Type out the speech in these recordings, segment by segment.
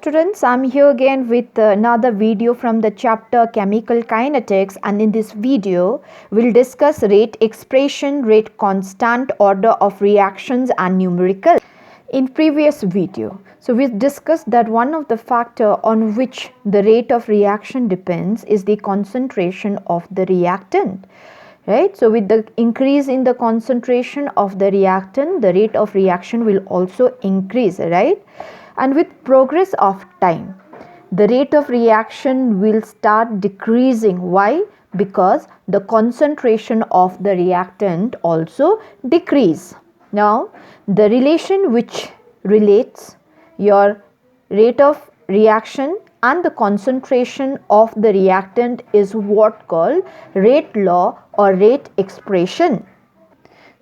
students, I'm here again with another video from the chapter Chemical Kinetics, and in this video we'll discuss rate expression, rate constant, order of reactions and numerical. In previous video, so we discussed that one of the factor on which the rate of reaction depends is the concentration of the reactant. Right, so with the increase in the concentration of the reactant, the rate of reaction will also increase, right? And with progress of time, the rate of reaction will start decreasing. Why? Because the concentration of the reactant also decrease. Now, the relation which relates your rate of reaction and the concentration of the reactant is what called rate law or rate expression.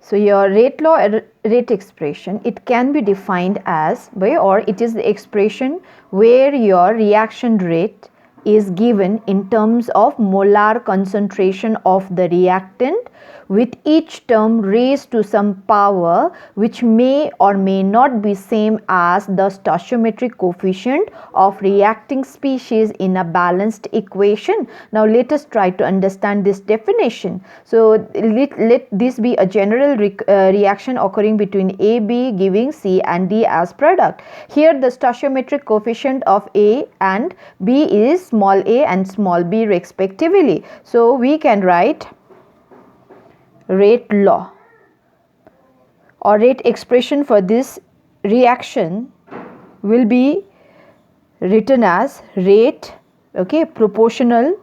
So your rate law or rate expression, it can be defined as by, or it is the expression where your reaction rate is given in terms of molar concentration of the reactant, with each term raised to some power which may or may not be same as the stoichiometric coefficient of reacting species in a balanced equation. Now let us try to understand this definition. So let this be a general reaction occurring between A, B giving C and D as product. Here the stoichiometric coefficient of A and B is small a and small b respectively. So we can write rate law or rate expression for this reaction will be written as rate, okay, proportional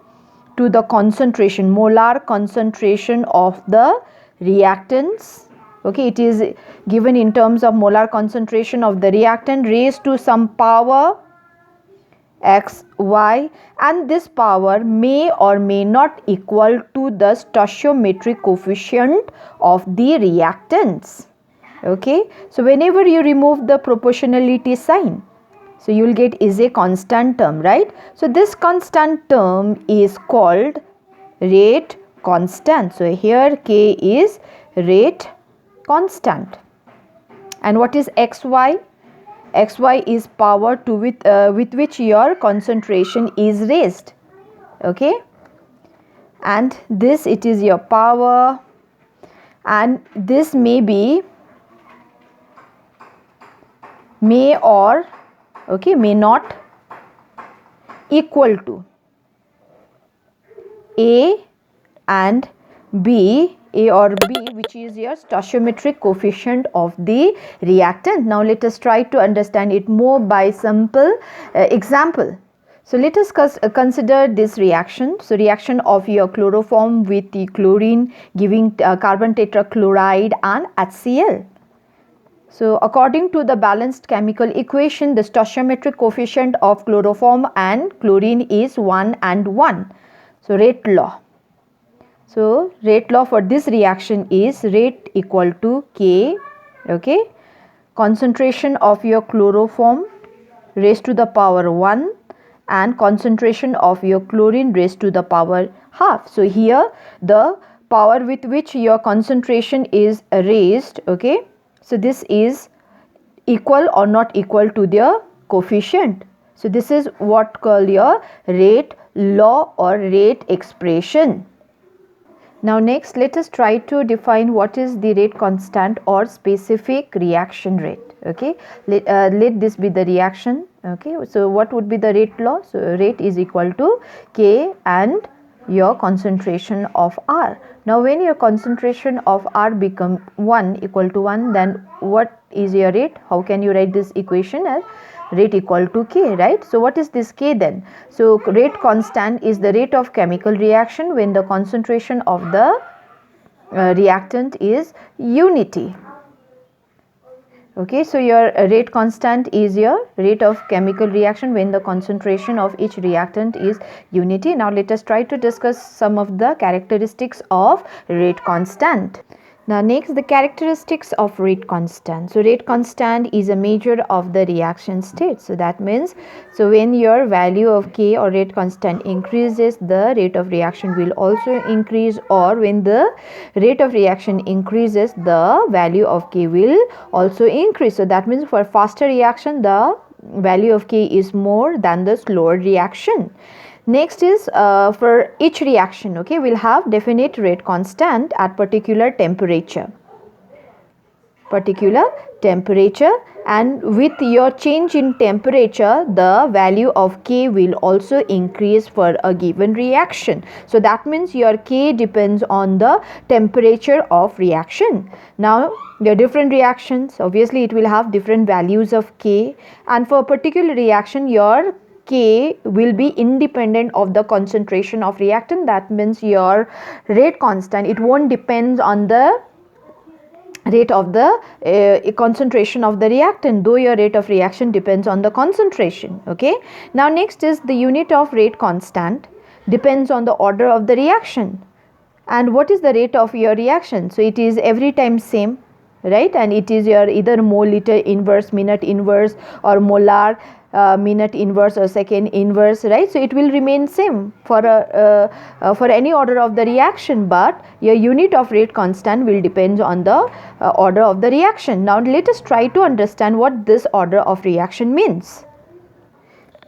to the concentration, molar concentration of the reactants. Okay, it is given in terms of molar concentration of the reactant raised to some power x, y, and this power may or may not equal to the stoichiometric coefficient of the reactants. Okay, so whenever you remove the proportionality sign, so you will get is a constant term, right? So this constant term is called rate constant. So here K is rate constant. And what is xy? xy is power to with which your concentration is raised. Okay, and this, it is your power, and this may be, may or, okay, may not equal to A and B, A or B, which is your stoichiometric coefficient of the reactant. Now let us try to understand it more by simple example. So let us consider this reaction. So reaction of your chloroform with the chlorine giving carbon tetrachloride and HCl. So according to the balanced chemical equation, the stoichiometric coefficient of chloroform and chlorine is 1 and 1. So rate law. So rate law for this reaction is rate equal to K, okay, concentration of your chloroform raised to the power 1 and concentration of your chlorine raised to the power half. So here the power with which your concentration is raised, okay, so this is equal or not equal to their coefficient. So this is what called your rate law or rate expression. Now next, let us try to define what is the rate constant or specific reaction rate. Okay, let this be the reaction. Okay, so what would be the rate law? So rate is equal to K and your concentration of R. Now when your concentration of R become 1 equal to 1, then what is your rate? How can you write this equation as rate equal to K, right? So what is this K then? So rate constant is the rate of chemical reaction when the concentration of the reactant is unity. Okay, so your rate constant is your rate of chemical reaction when the concentration of each reactant is unity. Now let us try to discuss some of the characteristics of rate constant. Now next, the characteristics of rate constant. So rate constant is a measure of the reaction state. So that means, so when your value of K or rate constant increases, the rate of reaction will also increase, or when the rate of reaction increases, the value of K will also increase. So that means for faster reaction, the value of K is more than the slower reaction. Next is for each reaction, okay, we'll have definite rate constant at particular temperature, and with your change in temperature the value of K will also increase for a given reaction. So that means your K depends on the temperature of reaction. Now there are different reactions, obviously it will have different values of K, and for a particular reaction your K will be independent of the concentration of reactant. That means your rate constant, it won't depend on the rate of the concentration of the reactant, though your rate of reaction depends on the concentration. Okay, now next is the unit of rate constant depends on the order of the reaction. And what is the rate of your reaction? So it is every time same, right? And it is your either mole liter inverse, minute inverse, or molar minute inverse or second inverse, right? So it will remain same for any order of the reaction, but your unit of rate constant will depend on the order of the reaction. Now let us try to understand what this order of reaction means.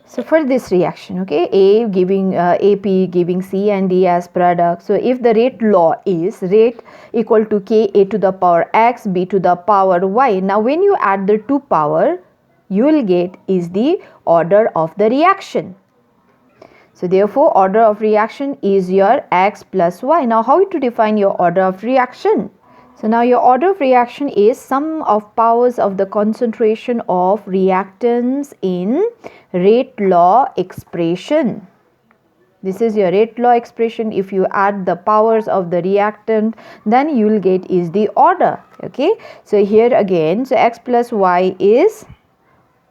So for this reaction, okay, A giving AP giving C and D as product. So if the rate law is rate equal to K, A to the power X, B to the power Y. Now when you add the two power, you will get is the order of the reaction. So therefore order of reaction is your X plus Y. Now how to define your order of reaction? So now your order of reaction is sum of powers of the concentration of reactants in rate law expression. This is your rate law expression. If you add the powers of the reactant, then you will get is the order. Okay, so here again, so X plus Y is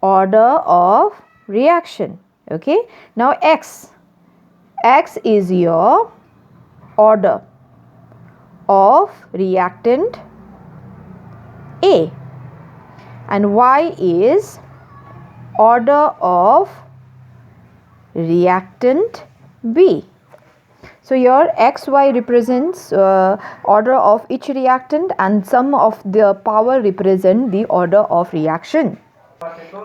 order of reaction. Okay, now X is your order of reactant A, and Y is order of reactant B. So your XY represents order of each reactant, and sum of the power represent the order of reaction.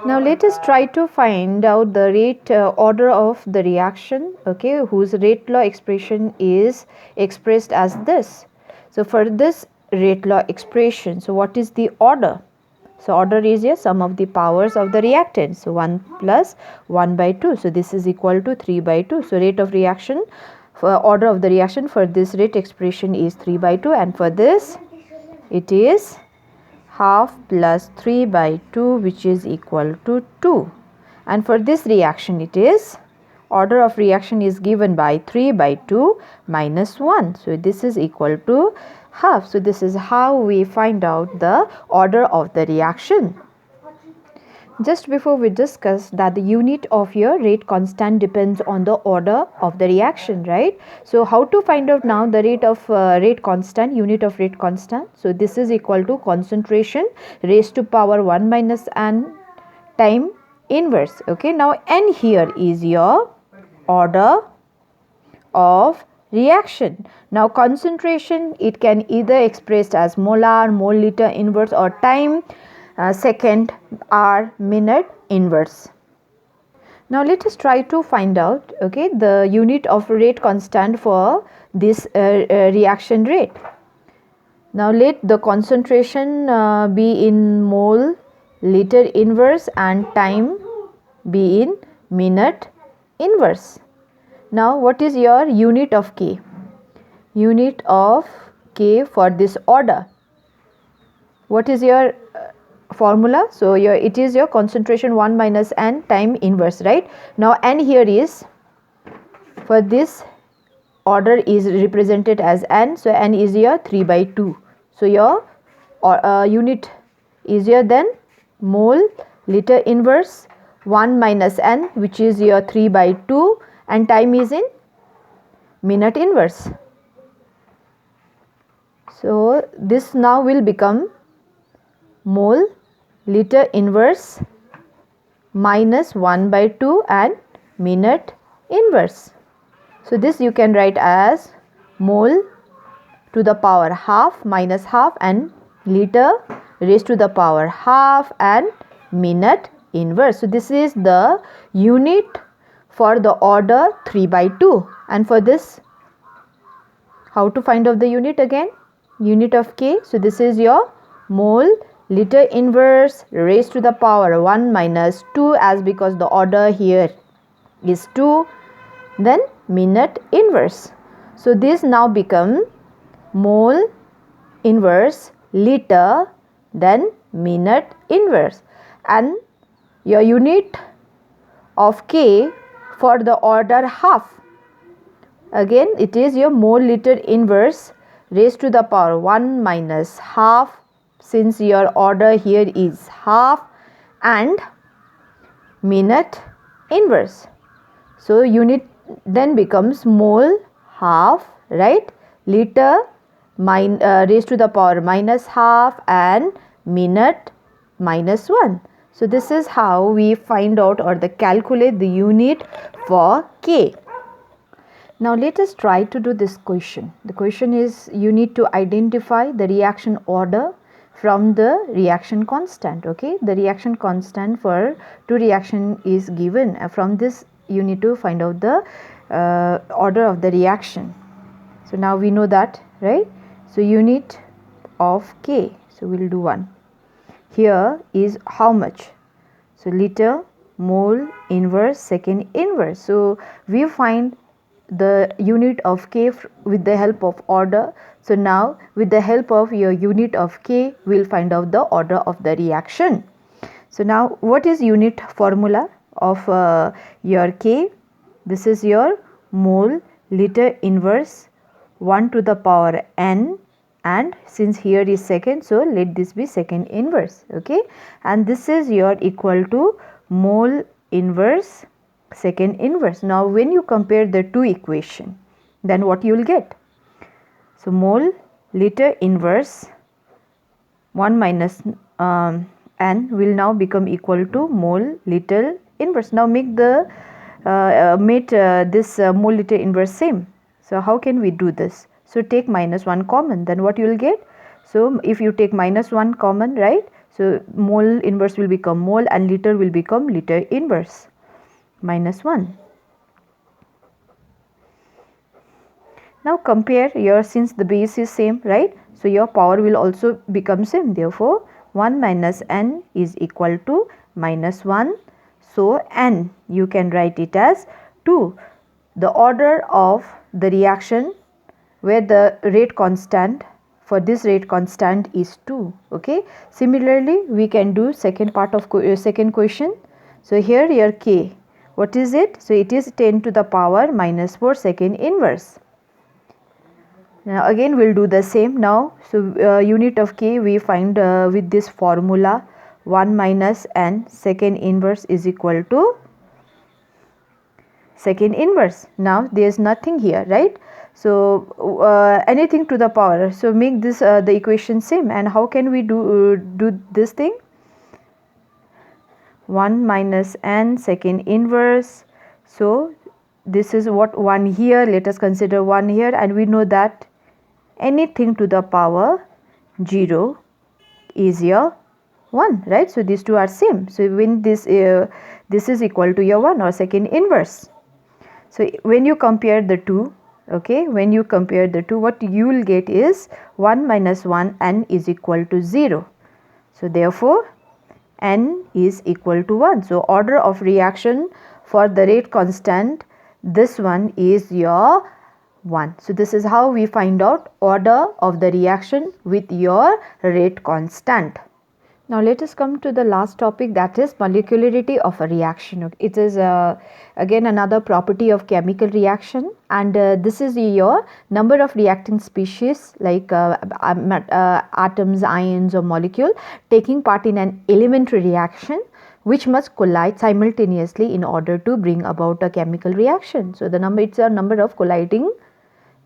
Now let us try to find out the rate order of the reaction, okay, whose rate law expression is expressed as this. So for this rate law expression, so what is the order? So order is a sum of the powers of the reactant. So 1 plus 1 by 2. So this is equal to 3 by 2. So rate of reaction, for order of the reaction for this rate expression is 3 by 2, and for this it is half plus 3 by 2, which is equal to 2. And for this reaction it is order of reaction is given by 3 by 2 minus 1. So this is equal to half. So this is how we find out the order of the reaction. Just before we discussed that the unit of your rate constant depends on the order of the reaction, right? So how to find out now the rate of rate constant, unit of rate constant? So this is equal to concentration raised to power 1 minus n time inverse. Okay, now n here is your order of reaction. Now concentration, it can either expressed as molar, mole liter inverse, or time second or minute inverse. Now let us try to find out, okay, the unit of rate constant for this reaction rate. Now let the concentration be in mole liter inverse and time be in minute inverse. Now what is your unit of K? Unit of K for this order. What is your formula? So it is your concentration 1 minus n time inverse, right? Now n here is, for this order is represented as n, so n is your 3 by 2. So your unit is your then mole liter inverse 1 minus n, which is your 3 by 2, and time is in minute inverse. So this now will become mole liter inverse minus 1 by 2 and minute inverse. So this you can write as mole to the power half minus half and liter raised to the power half and minute inverse. So this is the unit for the order 3/2. And for this, how to find out the unit again? Unit of K. So this is your mole liter inverse raised to the power 1 minus 2, as because the order here is 2, then minute inverse. So this now become mole inverse liter, then minute inverse, and your unit of K for the order half, again it is your mole liter inverse raised to the power 1 minus half, since your order here is half, and minute inverse. So unit then becomes mole half, right, liter raised to the power minus half, and minute minus 1. So this is how we find out or calculate the unit for K. Now let us try to do this question. The question is, you need to identify the reaction order from the reaction constant. Okay, the reaction constant for two reaction is given. From this you need to find out the order of the reaction. So now we know that, right? So unit of K, so we will do 1. Here is how much? So liter, mole, inverse, second inverse. So we find the unit of K with the help of order. So now with the help of your unit of K, we will find out the order of the reaction. So now what is unit formula of your K? This is your mole liter inverse 1 to the power n, and since here is second, so let this be second inverse. Okay, and this is your equal to mole inverse second inverse. Now when you compare the two equation, then what you will get? So mole liter inverse 1 minus n will now become equal to mole liter inverse. Now make the this mole liter inverse same. So how can we do this? So take minus 1 common, then what you will get? So if you take minus 1 common, right, so mole inverse will become mole and liter will become liter inverse minus 1. Now compare your, since the base is same, right, so your power will also become same. Therefore 1 minus n is equal to minus 1. So n you can write it as 2. The order of the reaction where the rate constant for this rate constant is 2. Okay, similarly we can do second part of second question. So here your K, what is it? So it is 10 to the power minus 4 second inverse. Now again we will do the same now. So unit of K we find with this formula 1 minus n second inverse is equal to second inverse. Now there is nothing here, right? So anything to the power, so make this the equation same. And how can we do this thing? 1 minus n second inverse. So this is what 1 here, let us consider 1 here, and we know that anything to the power 0 is your 1, right? So these two are same. So when this is equal to your 1 or second inverse. So when you compare the two, okay, when you compare the two, what you will get is 1 minus 1 n is equal to 0. So therefore n is equal to 1. So order of reaction for the rate constant, this one is your 1. So this is how we find out order of the reaction with your rate constant. Now let us come to the last topic, that is molecularity of a reaction. It is again another property of chemical reaction, and this is your number of reacting species like atoms, ions or molecule taking part in an elementary reaction which must collide simultaneously in order to bring about a chemical reaction. So the number, it's a number of colliding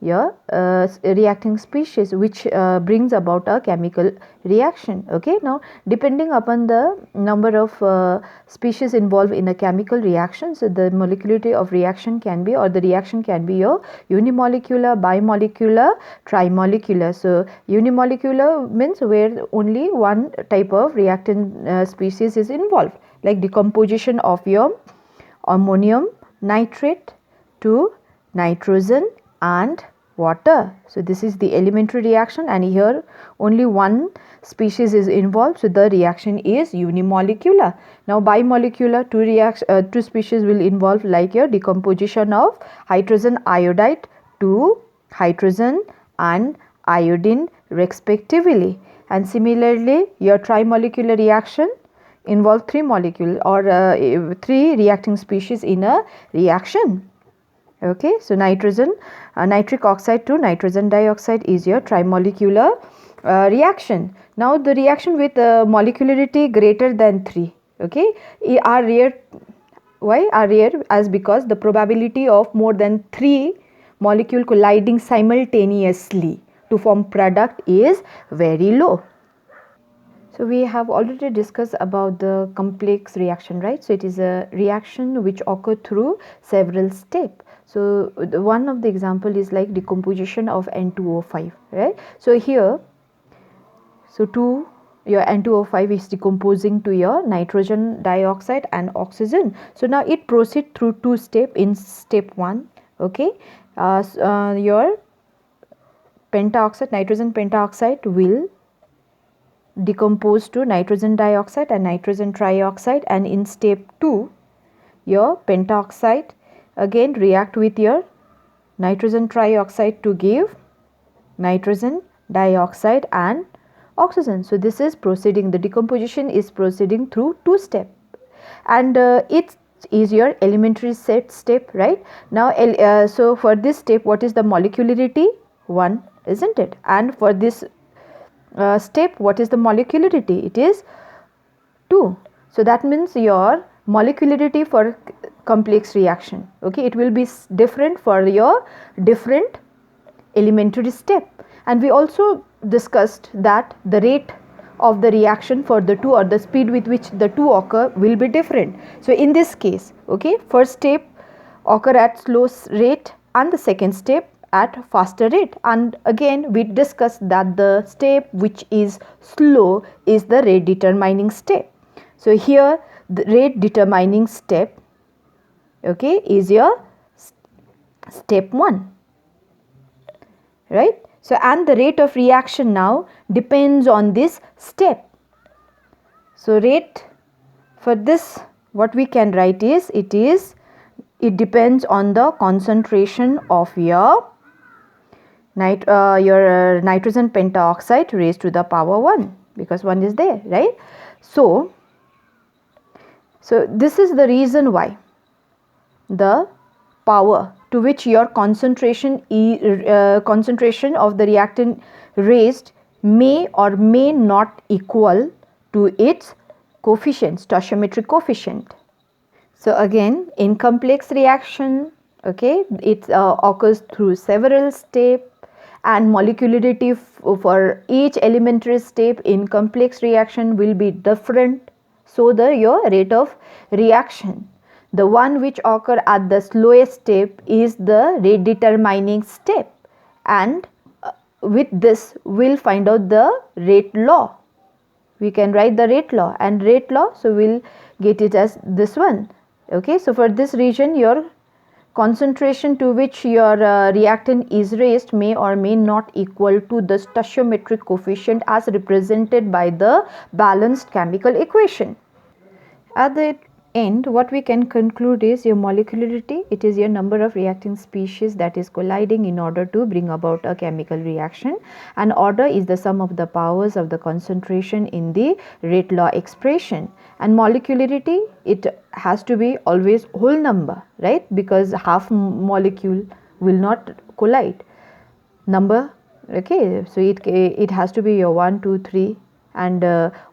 reacting species which brings about a chemical reaction. Okay, now depending upon the number of species involved in a chemical reaction, so the molecularity of reaction can be, or the reaction can be your unimolecular, bimolecular, trimolecular. So unimolecular means where only one type of reactant species is involved, like decomposition of your ammonium nitrate to nitrogen and water. So this is the elementary reaction, and here only one species is involved, so the reaction is unimolecular. Now bimolecular, two species will involve, like your decomposition of hydrogen iodide to hydrogen and iodine respectively. And similarly your trimolecular reaction involve three molecule or three reacting species in a reaction. Okay, so nitric oxide to nitrogen dioxide is your trimolecular reaction. Now the reaction with molecularity greater than 3, okay, are rare. Why are rare? As because the probability of more than 3 molecule colliding simultaneously to form product is very low. So we have already discussed about the complex reaction, right? So it is a reaction which occur through several steps. So one of the example is like decomposition of N2O5, right? So here, so your N2O5 is decomposing to your nitrogen dioxide and oxygen. So now it proceeds through 2 steps. In step 1, okay, your pentaoxide, nitrogen pentaoxide will decompose to nitrogen dioxide and nitrogen trioxide, and in step 2 your pentaoxide again react with your nitrogen trioxide to give nitrogen dioxide and oxygen. So this is proceeding, the decomposition is proceeding through 2 steps, and it is your elementary set step, right? Now so for this step, what is the molecularity? 1, isn't it? And for this step, what is the molecularity? It is 2. So that means your molecularity for complex reaction, okay, it will be different for your different elementary step. And we also discussed that the rate of the reaction for the two, or the speed with which the two occur, will be different. So in this case, okay, first step occur at slow rate and the second step at faster rate. And again we discussed that the step which is slow is the rate determining step. So here the rate determining step, okay, is your step 1, right? So and the rate of reaction now depends on this step. So rate for this, what we can write is, it depends on the concentration of your nitrogen pentaoxide raised to the power 1, because 1 is there, right? So this is the reason why the power to which your concentration of the reactant raised may or may not equal to its coefficient, stoichiometric coefficient. So again, in complex reaction, okay, it occurs through several steps, and molecularity for each elementary step in complex reaction will be different. So your rate of reaction, the one which occur at the slowest step, is the rate determining step, and with this we'll find out the rate law. We can write the rate law, and rate law, so we'll get it as this one, okay. So for this region, your concentration to which your reactant is raised may or may not equal to the stoichiometric coefficient as represented by the balanced chemical equation. At the end, what we can conclude is your molecularity, it is your number of reacting species that is colliding in order to bring about a chemical reaction, and order is the sum of the powers of the concentration in the rate law expression. And molecularity, it has to be always whole number, right? Because half molecule will not collide number, okay. So it has to be your 1, 2, 3. And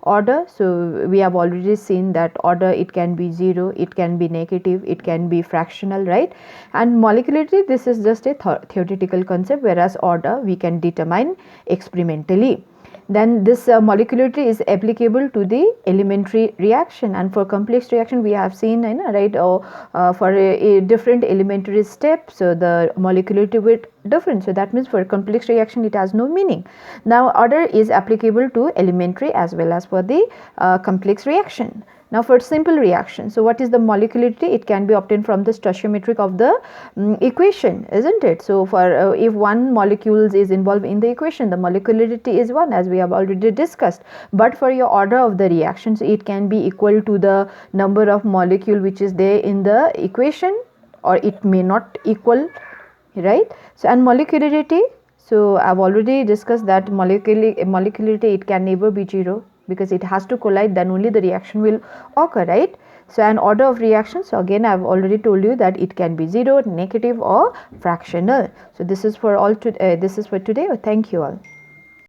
order, so we have already seen that order, it can be 0, it can be negative, it can be fractional, right? And molecularity, this is just a theoretical concept, whereas order we can determine experimentally. Then this molecularity is applicable to the elementary reaction, and for complex reaction we have seen, right, for a different elementary step, so the molecularity will different. So that means for complex reaction it has no meaning. Now order is applicable to elementary as well as for the complex reaction. Now for simple reaction, so what is the molecularity? It can be obtained from the stoichiometric of the equation, isn't it? So for if one molecule is involved in the equation, the molecularity is 1, as we have already discussed. But for your order of the reaction, so it can be equal to the number of molecule which is there in the equation, or it may not equal, right? So and molecularity, so I've already discussed that molecularity, it can never be 0, because it has to collide, then only the reaction will occur, right? So an order of reaction, so again I've already told you that it can be 0, negative or fractional. So this is for all this is for today. Thank you all.